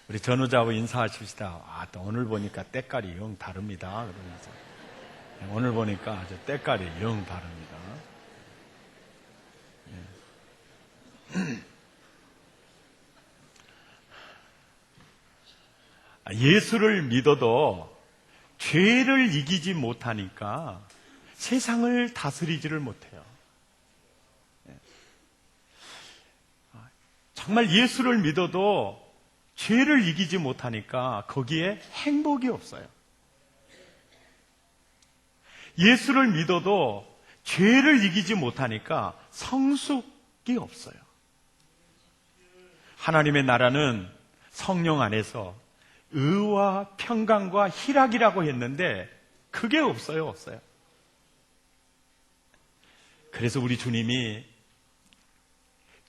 우리 전우자하고 인사하십시다. 아, 또 오늘 보니까 때깔이 영 다릅니다. 그러면서. 오늘 보니까 아주 때깔이 영 다릅니다. 예수를 믿어도 죄를 이기지 못하니까 세상을 다스리지를 못해요. 정말 예수를 믿어도 죄를 이기지 못하니까 거기에 행복이 없어요. 예수를 믿어도 죄를 이기지 못하니까 성숙이 없어요. 하나님의 나라는 성령 안에서 의와 평강과 희락이라고 했는데 그게 없어요. 그래서 우리 주님이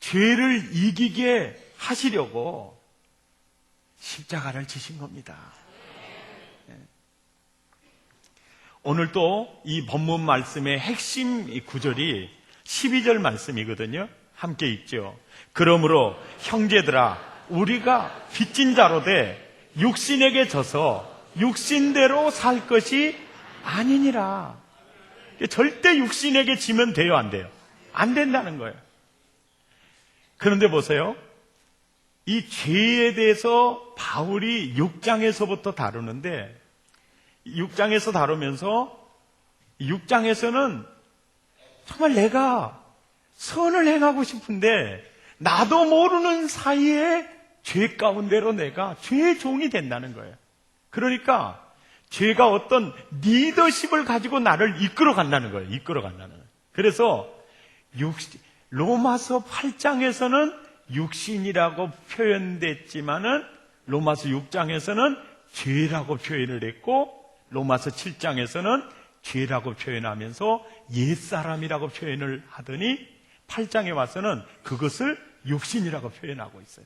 죄를 이기게 하시려고 십자가를 지신 겁니다. 오늘 또 이 본문 말씀의 핵심 구절이 12절 말씀이거든요. 함께 읽죠. 그러므로 형제들아, 우리가 빚진 자로 돼 육신에게 져서 육신대로 살 것이 아니니라. 절대 육신에게 지면 돼요, 안 돼요? 안 된다는 거예요. 그런데 보세요. 이 죄에 대해서 바울이 6장에서부터 다루는데 6장에서 다루면서 6장에서는 정말 내가 선을 행하고 싶은데 나도 모르는 사이에 죄 가운데로 내가 죄의 종이 된다는 거예요. 그러니까 죄가 어떤 리더십을 가지고 나를 이끌어 간다는 거예요. 그래서 로마서 8장에서는 육신이라고 표현됐지만은 로마서 6장에서는 죄라고 표현을 했고 로마서 7장에서는 죄라고 표현하면서 옛사람이라고 표현을 하더니 8장에 와서는 그것을 육신이라고 표현하고 있어요.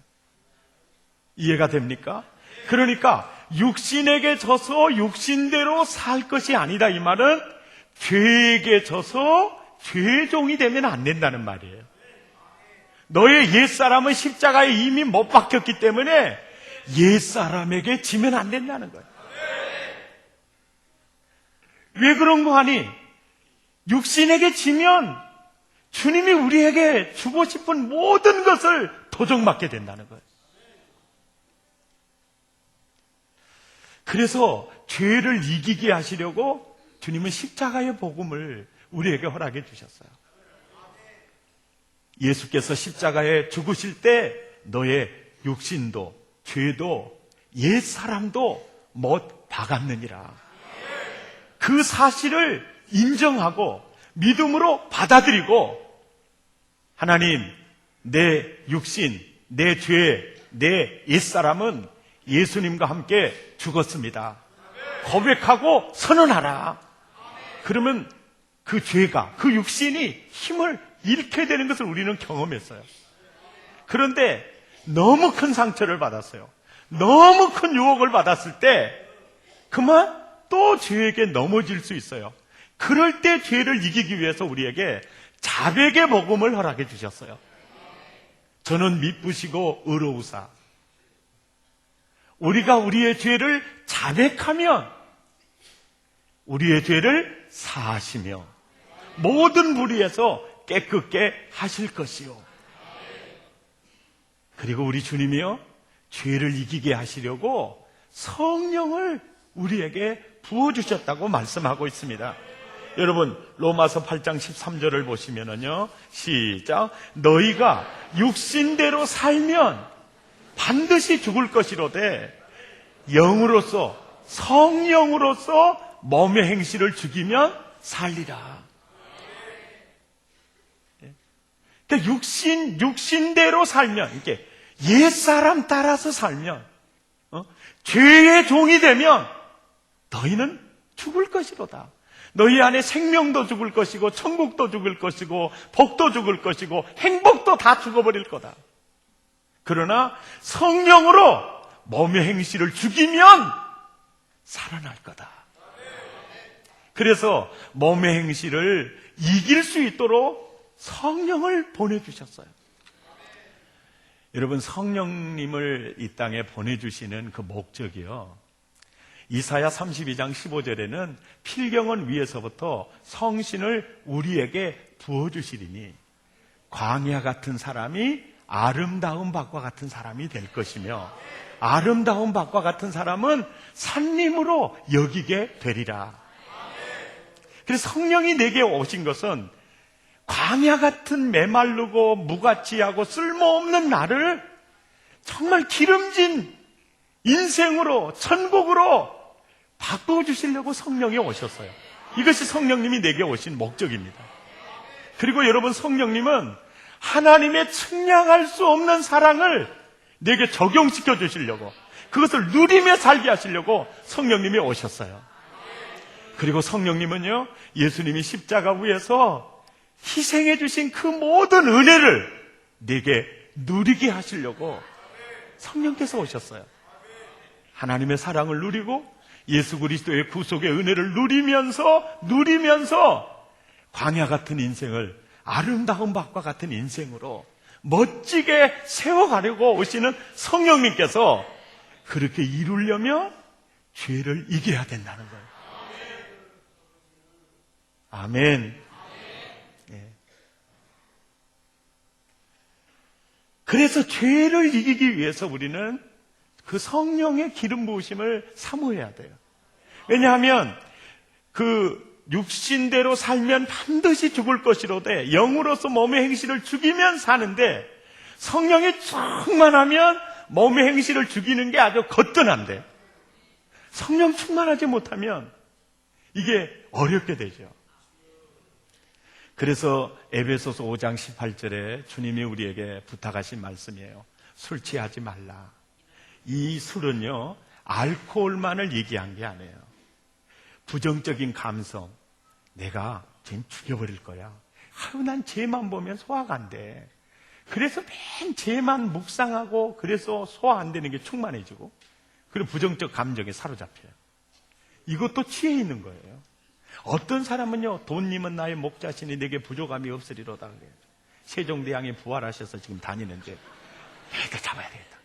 이해가 됩니까? 그러니까 육신에게 져서 육신대로 살 것이 아니다. 이 말은 죄에게 져서 죄종이 되면 안 된다는 말이에요. 너의 옛사람은 십자가에 이미 못 박혔기 때문에 옛사람에게 지면 안 된다는 거예요. 왜 그런 거 하니? 육신에게 지면 주님이 우리에게 주고 싶은 모든 것을 도적맞게 된다는 거예요. 그래서 죄를 이기게 하시려고 주님은 십자가의 복음을 우리에게 허락해 주셨어요. 예수께서 십자가에 죽으실 때 너의 육신도 죄도 옛사람도 못 박았느니라. 그 사실을 인정하고 믿음으로 받아들이고 하나님, 내 육신, 내 죄, 내 옛사람은 예수님과 함께 죽었습니다. 고백하고 선언하라. 그러면 그 죄가, 그 육신이 힘을 잃게 되는 것을 우리는 경험했어요. 그런데 너무 큰 상처를 받았어요. 너무 큰 유혹을 받았을 때 그만 또 죄에게 넘어질 수 있어요. 그럴 때 죄를 이기기 위해서 우리에게 자백의 복음을 허락해 주셨어요. 저는 미쁘시고 의로우사. 우리가 우리의 죄를 자백하면 우리의 죄를 사하시며 모든 불의에서 깨끗게 하실 것이요. 그리고 우리 주님이요, 죄를 이기게 하시려고 성령을 우리에게 부어주셨다고 말씀하고 있습니다. 여러분, 로마서 8장 13절을 보시면은요, 시작. 너희가 육신대로 살면 반드시 죽을 것이로되 영으로서, 성령으로서 몸의 행실을 죽이면 살리라. 그러니까 육신대로 살면, 이렇게 옛사람 따라서 살면, 죄의 종이 되면 너희는 죽을 것이로다. 너희 안에 생명도 죽을 것이고 천국도 죽을 것이고 복도 죽을 것이고 행복도 다 죽어버릴 거다. 그러나 성령으로 몸의 행실을 죽이면 살아날 거다. 그래서 몸의 행실을 이길 수 있도록 성령을 보내주셨어요. 여러분, 성령님을 이 땅에 보내주시는 그 목적이요, 이사야 32장 15절에는 필경은 위에서부터 성신을 우리에게 부어주시리니 광야 같은 사람이 아름다운 밭과 같은 사람이 될 것이며 아름다운 밭과 같은 사람은 산림으로 여기게 되리라. 그래서 성령이 내게 오신 것은 광야 같은 메마르고 무가치하고 쓸모없는 나를 정말 기름진 인생으로, 천국으로 바꿔주시려고 성령이 오셨어요. 이것이 성령님이 내게 오신 목적입니다. 그리고 여러분, 성령님은 하나님의 측량할 수 없는 사랑을 내게 적용시켜 주시려고, 그것을 누리며 살게 하시려고 성령님이 오셨어요. 그리고 성령님은요, 예수님이 십자가 위에서 희생해 주신 그 모든 은혜를 내게 누리게 하시려고 성령께서 오셨어요. 하나님의 사랑을 누리고 예수 그리스도의 구속의 은혜를 누리면서 광야 같은 인생을 아름다운 밭과 같은 인생으로 멋지게 세워가려고 오시는 성령님께서 그렇게 이루려면 죄를 이겨야 된다는 거예요. 아멘. 네. 그래서 죄를 이기기 위해서 우리는 그 성령의 기름 부으심을 사모해야 돼요. 왜냐하면 그 육신대로 살면 반드시 죽을 것이로되 영으로서 몸의 행실을 죽이면 사는데, 성령이 충만하면 몸의 행실을 죽이는 게 아주 거뜬한데 성령 충만하지 못하면 이게 어렵게 되죠. 그래서 에베소서 5장 18절에 주님이 우리에게 부탁하신 말씀이에요. 술 취하지 말라. 이 술은요, 알코올만을 얘기한 게 아니에요. 부정적인 감성, 내가 쟤는 죽여버릴 거야. 아유, 난 쟤만 보면 소화가 안 돼. 그래서 맨 쟤만 묵상하고, 그래서 소화 안 되는 게 충만해지고, 그리고 부정적 감정에 사로잡혀요. 이것도 취해 있는 거예요. 어떤 사람은요, 돈님은 나의 목자시니 내게 부족함이 없으리로다 그래요. 세종대왕이 부활하셔서 지금 다니는데 내가 잡아야 되겠다.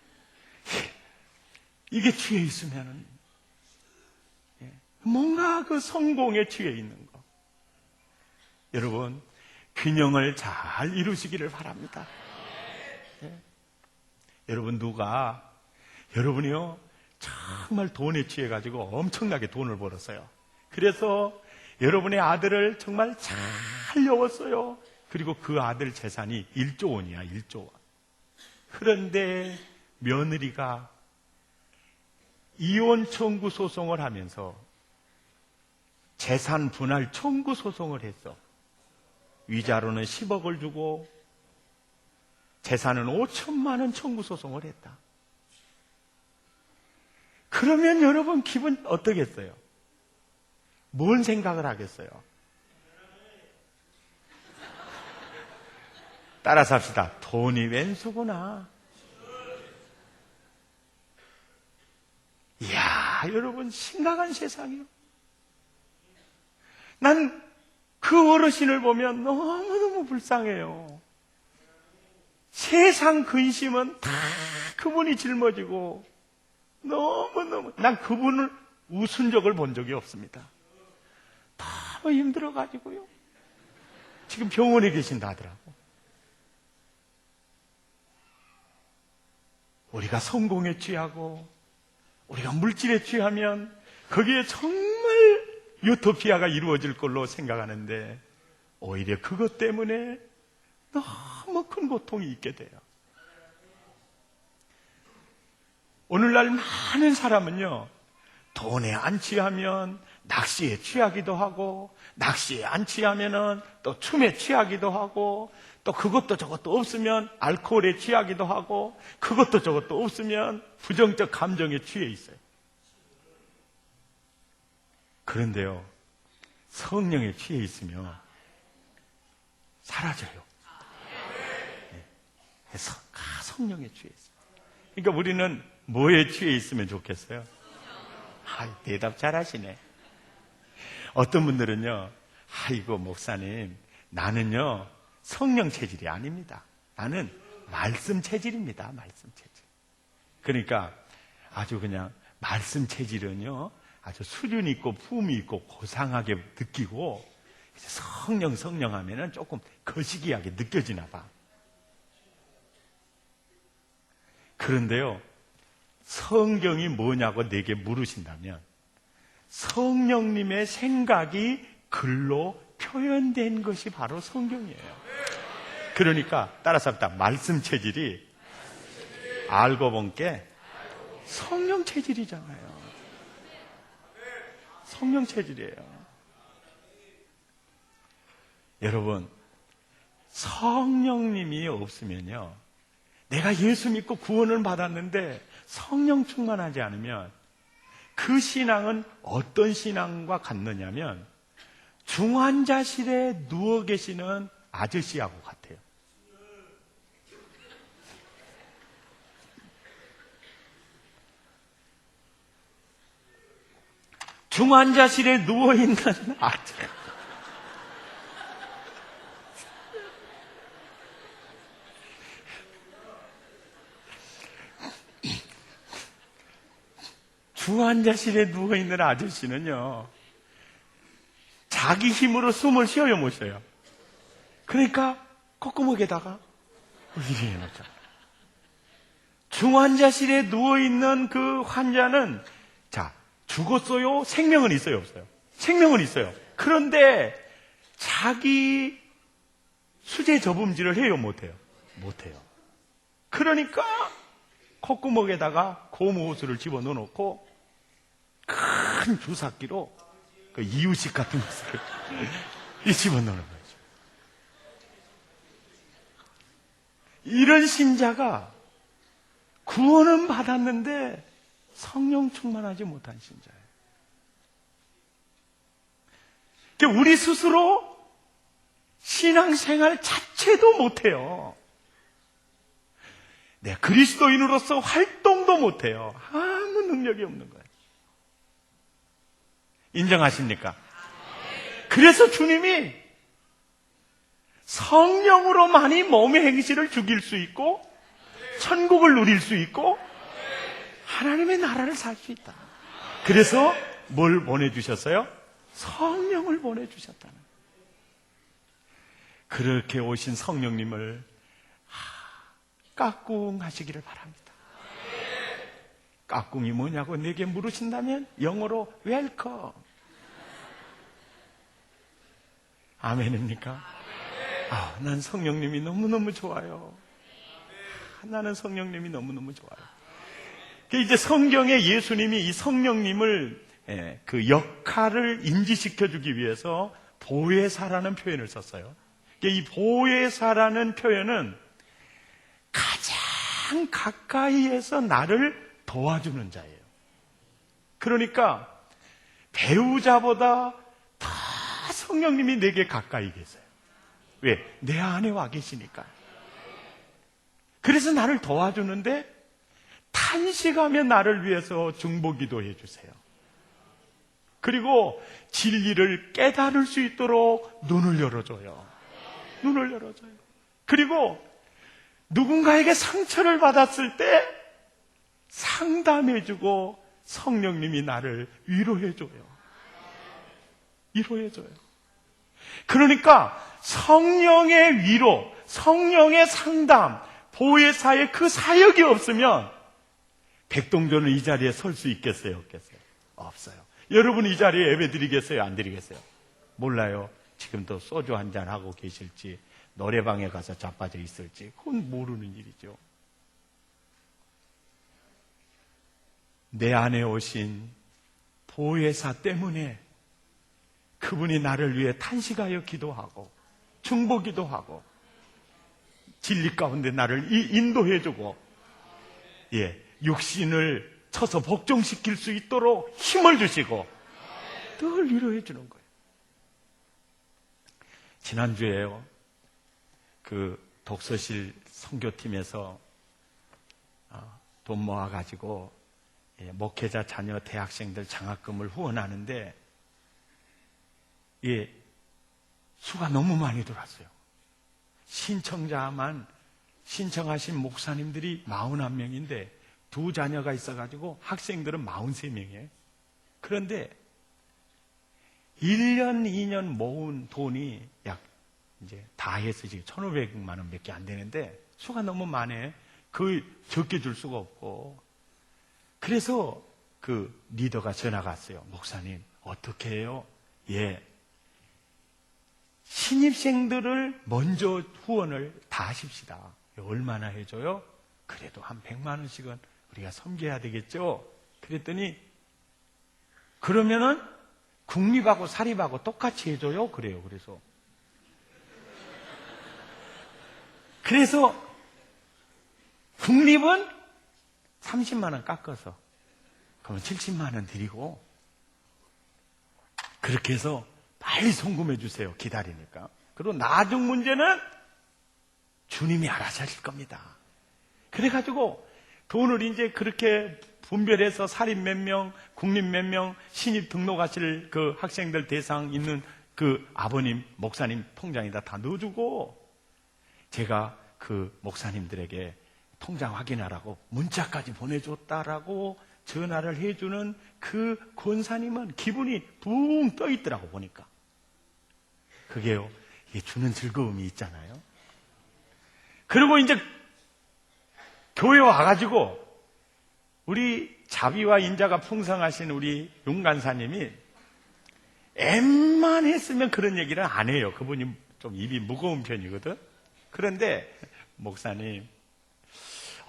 이게 취해 있으면은 뭔가 그 성공에 취해 있는 거. 여러분, 균형을 잘 이루시기를 바랍니다. 여러분, 여러분이요, 정말 돈에 취해가지고 엄청나게 돈을 벌었어요. 그래서 여러분의 아들을 정말 잘 여웠어요. 그리고 그 아들 재산이 1조 원이야, 1조 원. 그런데 며느리가 이혼 청구 소송을 하면서 재산 분할 청구 소송을 했어. 위자료는 10억을 주고 재산은 5천만 원 청구 소송을 했다. 그러면 여러분 기분 어떠겠어요? 뭔 생각을 하겠어요? 따라서 합시다. 돈이 왼수구나. 이야, 여러분, 심각한 세상이요. 난 그 어르신을 보면 너무너무 불쌍해요. 세상 근심은 다 그분이 짊어지고 너무너무, 난 그분을 웃은 적을 본 적이 없습니다. 너무 힘들어가지고요. 지금 병원에 계신다 하더라고. 우리가 성공에 취하고 우리가 물질에 취하면 거기에 정말 유토피아가 이루어질 걸로 생각하는데 오히려 그것 때문에 너무 큰 고통이 있게 돼요. 오늘날 많은 사람은요, 돈에 안 취하면 낚시에 취하기도 하고, 낚시에 안 취하면은 또 춤에 취하기도 하고, 또 그것도 저것도 없으면 알코올에 취하기도 하고, 그것도 저것도 없으면 부정적 감정에 취해 있어요. 그런데요, 성령에 취해 있으면 사라져요. 성령에 취해 있어요. 그러니까 우리는 뭐에 취해 있으면 좋겠어요? 대답 잘하시네. 어떤 분들은요, 아이고 목사님, 나는요 성령 체질이 아닙니다. 나는 말씀 체질입니다. 말씀 체질. 그러니까 아주 그냥 말씀 체질은요, 아주 수륜 있고 품이 있고 고상하게 느끼고, 성령 하면은 조금 거시기하게 느껴지나 봐. 그런데요, 성경이 뭐냐고 내게 물으신다면 성령님의 생각이 글로 표현된 것이 바로 성경이에요. 그러니까 따라서 합니다. 말씀 체질이 알고 본 게 성령 체질이잖아요. 성령 체질이에요. 여러분, 성령님이 없으면요, 내가 예수 믿고 구원을 받았는데 성령 충만하지 않으면 그 신앙은 어떤 신앙과 같느냐면 중환자실에 누워 계시는 아저씨하고 같아요. 중환자실에 누워있는 아저씨. 중환자실에 누워있는 아저씨는요, 자기 힘으로 숨을 쉬어요, 못 쉬어요? 그러니까 콧구멍에다가 이렇게 해놓잖아요. 중환자실에 누워있는 그 환자는, 자, 죽었어요? 생명은 있어요, 없어요? 생명은 있어요. 그런데 자기 수제 저분질을 해요, 못해요? 못해요. 그러니까 콧구멍에다가 고무호수를 집어넣어 놓고 큰 주사기로 그 이유식 같은 것을 집어넣는 거죠. 이런 신자가 구원은 받았는데 성령 충만하지 못한 신자예요. 그러니까 우리 스스로 신앙생활 자체도 못해요. 네, 그리스도인으로서 활동도 못해요. 아무 능력이 없는 거예요. 인정하십니까? 그래서 주님이 성령으로만이 몸의 행실을 죽일 수 있고 천국을 누릴 수 있고 하나님의 나라를 살 수 있다. 그래서 뭘 보내주셨어요? 성령을 보내주셨다는 거예요. 그렇게 오신 성령님을 까꿍하시기를 바랍니다. 까꿍이 뭐냐고 내게 물으신다면 영어로 웰컴. 아멘입니까? 난 성령님이 너무너무 좋아요. 나는 성령님이 너무너무 좋아요. 이제 성경에 예수님이 이 성령님을 그 역할을 인지시켜주기 위해서 보혜사라는 표현을 썼어요. 이 보혜사라는 표현은 가장 가까이에서 나를 도와주는 자예요. 그러니까 배우자보다 더 성령님이 내게 가까이 계세요. 왜? 내 안에 와 계시니까. 그래서 나를 도와주는데 탄식하며 나를 위해서 중보기도 해주세요. 그리고 진리를 깨달을 수 있도록 눈을 열어줘요. 눈을 열어줘요. 그리고 누군가에게 상처를 받았을 때 상담해주고 성령님이 나를 위로해줘요. 위로해줘요. 그러니까 성령의 위로, 성령의 상담, 보혜사의 그 사역이 없으면 백동전은 이 자리에 설 수 있겠어요? 없겠어요? 없어요. 여러분 이 자리에 예배 드리겠어요? 안 드리겠어요? 몰라요. 지금도 소주 한잔 하고 계실지 노래방에 가서 자빠져 있을지 그건 모르는 일이죠. 내 안에 오신 보혜사 때문에 그분이 나를 위해 탄식하여 기도하고 중보기도 하고 진리 가운데 나를 인도해주고 육신을 쳐서 복종시킬 수 있도록 힘을 주시고 늘 위로해 주는 거예요. 지난주에요, 그 독서실 선교팀에서 돈 모아가지고 목회자 자녀 대학생들 장학금을 후원하는데 수가 너무 많이 들어왔어요. 신청자만 신청하신 목사님들이 41명인데 두 자녀가 있어가지고 학생들은 43명이에요. 그런데 1년, 2년 모은 돈이 약 이제 다 해서 지금 1,500만 원 몇 개 안 되는데 수가 너무 많아요. 그 적게 줄 수가 없고. 그래서 그 리더가 전화가 왔어요. 목사님, 어떻게 해요? 예. 신입생들을 먼저 후원을 다 하십시다. 얼마나 해줘요? 그래도 한 100만 원씩은 우리가 섬겨야 되겠죠? 그랬더니, 그러면은 국립하고 사립하고 똑같이 해줘요? 그래요. 그래서 국립은 30만 원 깎아서 그러면 70만 원 드리고 그렇게 해서 빨리 송금해 주세요. 기다리니까. 그리고 나중 문제는 주님이 알아서 하실 겁니다. 그래가지고 돈을 이제 그렇게 분별해서 사립 몇 명, 국립 몇 명, 신입 등록하실 그 학생들 대상 있는 그 아버님, 목사님 통장에다 다 넣어주고 제가 그 목사님들에게 통장 확인하라고 문자까지 보내줬다라고 전화를 해주는 그 권사님은 기분이 붕 떠 있더라고 보니까. 그게요, 이게 주는 즐거움이 있잖아요. 그리고 이제 교회 와가지고 우리 자비와 인자가 풍성하신 우리 용간사님이 웬만했으면 그런 얘기를 안 해요. 그분이 좀 입이 무거운 편이거든. 그런데 목사님,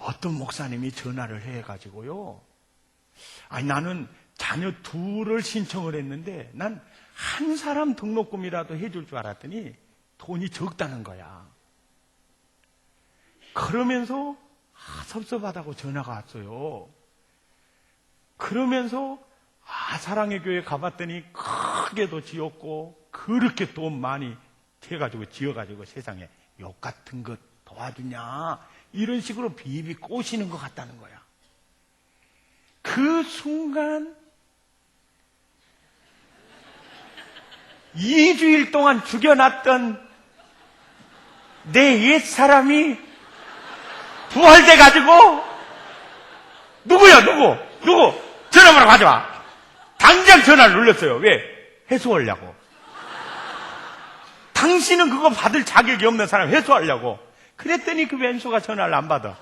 어떤 목사님이 전화를 해가지고요, 아니 나는 자녀 둘을 신청을 했는데 난 한 사람 등록금이라도 해줄 줄 알았더니 돈이 적다는 거야. 그러면서 섭섭하다고 전화가 왔어요. 그러면서 사랑의 교회 가봤더니 크게도 지었고 그렇게 돈 많이 해가지고 지어가지고 세상에 욕 같은 것 도와주냐 이런 식으로 비비 꼬시는 것 같다는 거야. 그 순간 2주일 동안 죽여놨던 내 옛사람이 부활돼가지고 누구야 누구 전화번호 가져와. 당장 전화를 눌렀어요. 왜? 해소하려고. 당신은 그거 받을 자격이 없는 사람 해소하려고. 그랬더니 그 왼수가 전화를 안 받아.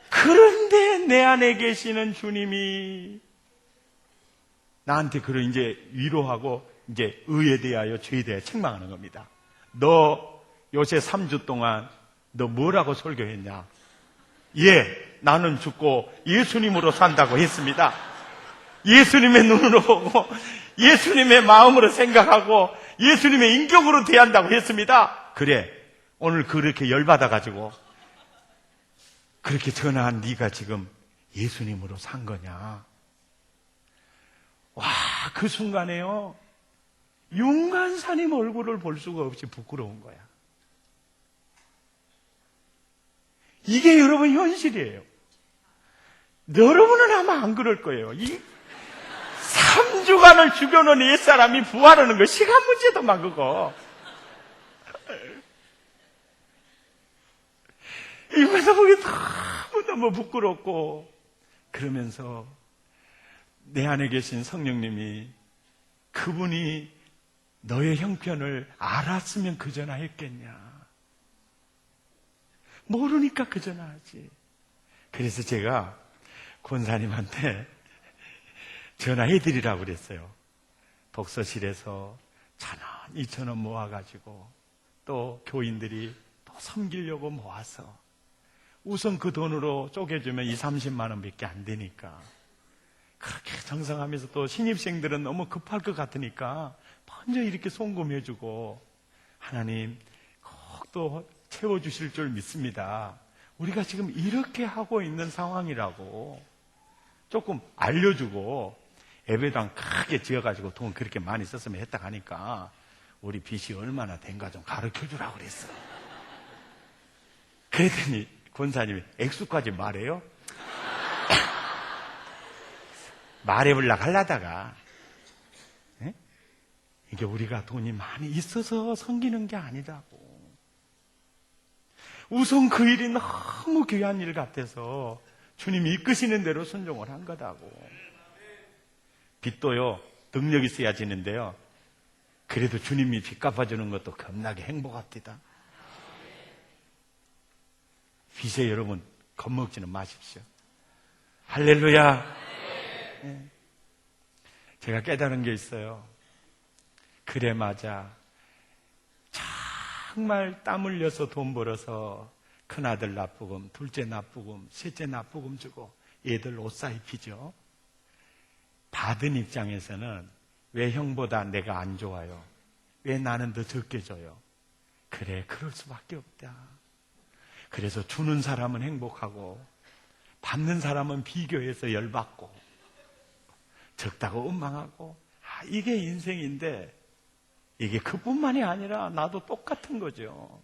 그런데 내 안에 계시는 주님이 나한테 그런 이제 위로하고 이제 의에 대하여 죄에 대하여 책망하는 겁니다. 너 요새 3주 동안 너 뭐라고 설교했냐? 예, 나는 죽고 예수님으로 산다고 했습니다. 예수님의 눈으로 보고 예수님의 마음으로 생각하고 예수님의 인격으로 대한다고 했습니다. 그래, 오늘 그렇게 열받아가지고 그렇게 전화한 네가 지금 예수님으로 산 거냐? 와, 그 순간에요, 윤관사님 얼굴을 볼 수가 없이 부끄러운 거야. 이게 여러분 현실이에요. 여러분은 아마 안 그럴 거예요. 이 3주간을 죽여놓은 옛사람이 부활하는 거 시간 문제도만 그거. 이거서 보기 너무너무 부끄럽고, 그러면서 내 안에 계신 성령님이 그분이 너의 형편을 알았으면 그 전화했겠냐. 모르니까 그 전화하지. 그래서 제가 권사님한테 전화해드리라고 그랬어요. 독서실에서 1,000원, 2,000원 모아가지고 또 교인들이 또 섬기려고 모아서 우선 그 돈으로 쪼개주면 20, 30만 원 밖에 안 되니까 그렇게 정성하면서 또 신입생들은 너무 급할 것 같으니까 먼저 이렇게 송금해주고 하나님 꼭 또 채워주실 줄 믿습니다. 우리가 지금 이렇게 하고 있는 상황이라고 조금 알려주고 예배당 크게 지어가지고 돈 그렇게 많이 썼으면 했다 하니까 우리 빚이 얼마나 된가 좀 가르쳐주라고 그랬어. 그랬더니 권사님이 액수까지 말해요? 말해보려고 하려다가 이게 우리가 돈이 많이 있어서 섬기는 게 아니라고. 우선 그 일이 너무 귀한 일 같아서 주님이 이끄시는 대로 순종을 한 거다고. 빚도요, 능력이 있어야 지는데요. 그래도 주님이 빚 갚아주는 것도 겁나게 행복합니다. 빚에 여러분 겁먹지는 마십시오. 할렐루야. 네. 제가 깨달은 게 있어요. 그래 맞아. 정말 땀 흘려서 돈 벌어서 큰아들 납부금, 둘째 납부금, 셋째 납부금 주고 애들 옷 사 입히죠. 받은 입장에서는 왜 형보다 내가 안 좋아요? 왜 나는 더 적게 줘요? 그래, 그럴 수밖에 없다. 그래서 주는 사람은 행복하고 받는 사람은 비교해서 열받고 적다고 원망하고, 이게 인생인데 이게 그뿐만이 아니라 나도 똑같은 거죠.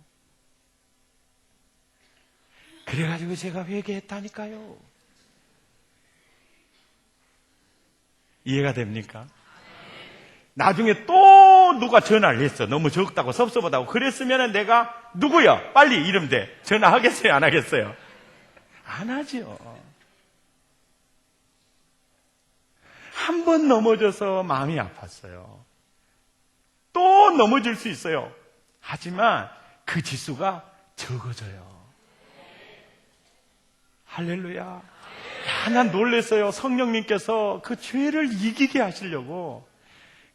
그래가지고 제가 회개했다니까요. 이해가 됩니까? 나중에 또 누가 전화를 했어. 너무 적다고 섭섭하다고. 그랬으면 내가 누구야? 빨리 이러면 돼. 전화하겠어요? 안 하겠어요? 안 하죠. 한 번 넘어져서 마음이 아팠어요. 또 넘어질 수 있어요. 하지만 그 지수가 적어져요. 할렐루야. 난 놀랐어요. 성령님께서 그 죄를 이기게 하시려고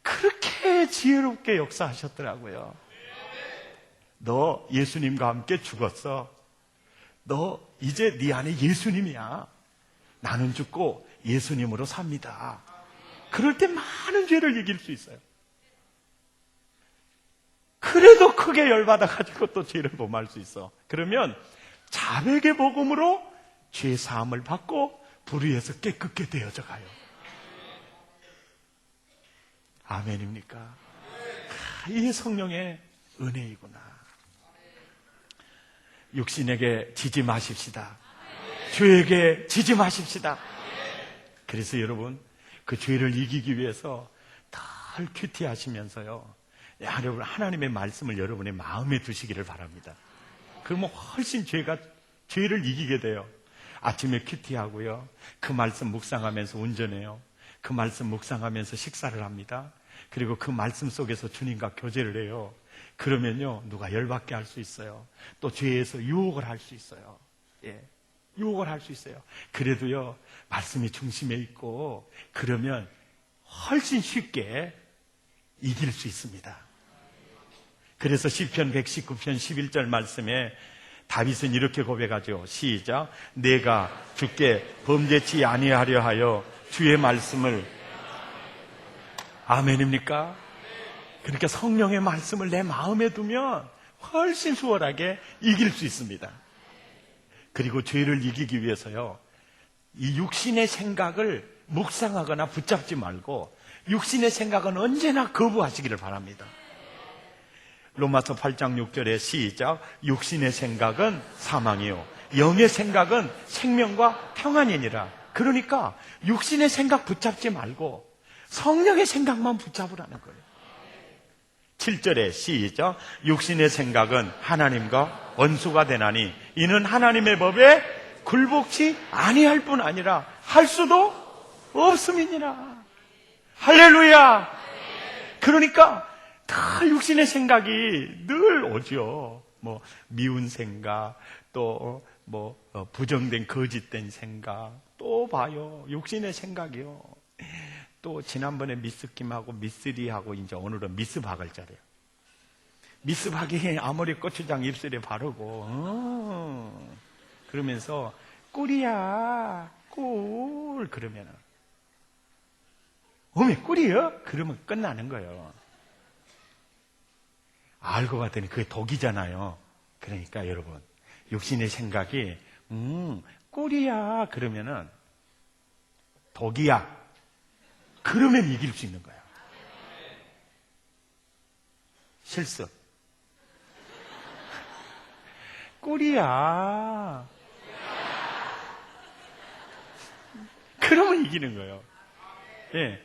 그렇게 지혜롭게 역사하셨더라고요. 너 예수님과 함께 죽었어. 너 이제 네 안에 예수님이야. 나는 죽고 예수님으로 삽니다. 그럴 때 많은 죄를 이길 수 있어요. 그래도 크게 열받아가지고 또 죄를 범할 수 있어. 그러면 자백의 복음으로 죄 사함을 받고 불의에서 깨끗게 되어져 가요. 아멘입니까? 이게 성령의 은혜이구나. 육신에게 지지 마십시다. 죄에게 지지 마십시다. 그래서 여러분, 그 죄를 이기기 위해서 덜 큐티하시면서요, 여러분 하나님의 말씀을 여러분의 마음에 두시기를 바랍니다. 그러면 훨씬 죄를 이기게 돼요. 아침에 큐티하고요, 그 말씀 묵상하면서 운전해요. 그 말씀 묵상하면서 식사를 합니다. 그리고 그 말씀 속에서 주님과 교제를 해요. 그러면요, 누가 열받게 할 수 있어요. 또 죄에서 유혹을 할 수 있어요. 예, 유혹을 할 수 있어요. 그래도요, 말씀이 중심에 있고 그러면 훨씬 쉽게 이길 수 있습니다. 그래서 시편 119편 11절 말씀에 다윗은 이렇게 고백하죠. 시작. 내가 주께 범죄치 아니하려 하여 주의 말씀을. 아멘입니까? 그러니까 성령의 말씀을 내 마음에 두면 훨씬 수월하게 이길 수 있습니다. 그리고 죄를 이기기 위해서요, 이 육신의 생각을 묵상하거나 붙잡지 말고 육신의 생각은 언제나 거부하시기를 바랍니다. 로마서 8장 6절에 시작. 육신의 생각은 사망이요 영의 생각은 생명과 평안이니라. 그러니까 육신의 생각 붙잡지 말고 성령의 생각만 붙잡으라는 거예요. 7절에 시작. 육신의 생각은 하나님과 원수가 되나니 이는 하나님의 법에 굴복치 아니할 뿐 아니라 할 수도 없음이니라. 할렐루야. 그러니까 다 육신의 생각이 늘 오죠. 뭐 미운 생각, 또 부정된 거짓된 생각, 또 봐요. 육신의 생각이요. 또 지난번에 미스김하고 미쓰리하고 이제 오늘은 미스박을 자래요. 미스박이 아무리 고추장 입술에 바르고 그러면서 꿀이야 꿀 그러면은 어메 꿀이요? 그러면 끝나는 거예요. 알고 봤더니 그게 독이잖아요. 그러니까 여러분, 육신의 생각이 꿀이야 그러면은 독이야 그러면 이길 수 있는 거예요. 실수. 꿀이야 그러면 이기는 거예요. 예.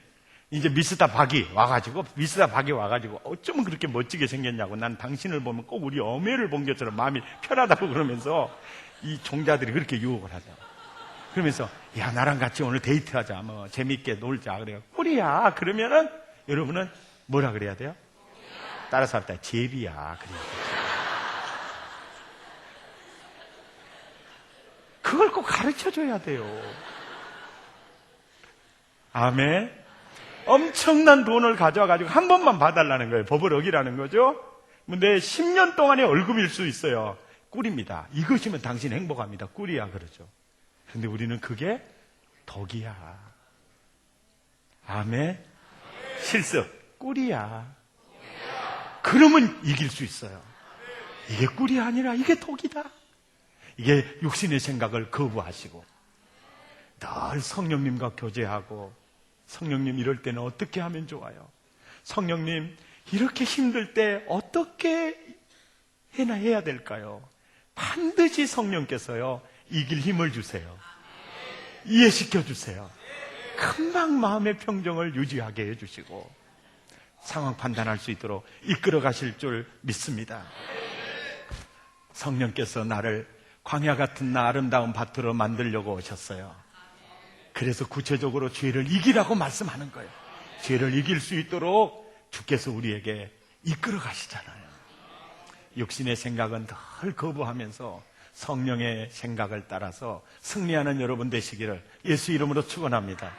이제 미스터 박이 와가지고 어쩌면 그렇게 멋지게 생겼냐고, 난 당신을 보면 꼭 우리 어머니를 본 것처럼 마음이 편하다고 그러면서 이 종자들이 그렇게 유혹을 하죠. 그러면서 야, 나랑 같이 오늘 데이트하자, 뭐 재밌게 놀자. 그래요. 꿀이야. 그러면은 여러분은 뭐라 그래야 돼요? 따라서 합시다. 제비야. 그래야 돼요. 그걸 꼭 가르쳐줘야 돼요. 아멘. 엄청난 돈을 가져와가지고 한 번만 봐달라는 거예요. 법을 어기라는 거죠. 근데 10년 동안의 월급일 수 있어요. 꿀입니다. 이것이면 당신 행복합니다. 꿀이야. 그러죠. 그런데 우리는 그게 덕이야. 아멘. 실습. 꿀이야. 그러면 이길 수 있어요. 이게 꿀이 아니라 이게 덕이다. 이게 육신의 생각을 거부하시고 늘 성령님과 교제하고, 성령님 이럴 때는 어떻게 하면 좋아요? 성령님 이렇게 힘들 때 어떻게 해야 될까요? 반드시 성령께서요 이길 힘을 주세요. 이해시켜 주세요. 금방 마음의 평정을 유지하게 해주시고 상황 판단할 수 있도록 이끌어 가실 줄 믿습니다. 성령께서 나를 광야 같은 나 아름다운 밭으로 만들려고 오셨어요. 그래서 구체적으로 죄를 이기라고 말씀하는 거예요. 죄를 이길 수 있도록 주께서 우리에게 이끌어 가시잖아요. 육신의 생각은 늘 거부하면서 성령의 생각을 따라서 승리하는 여러분 되시기를 예수 이름으로 축원합니다.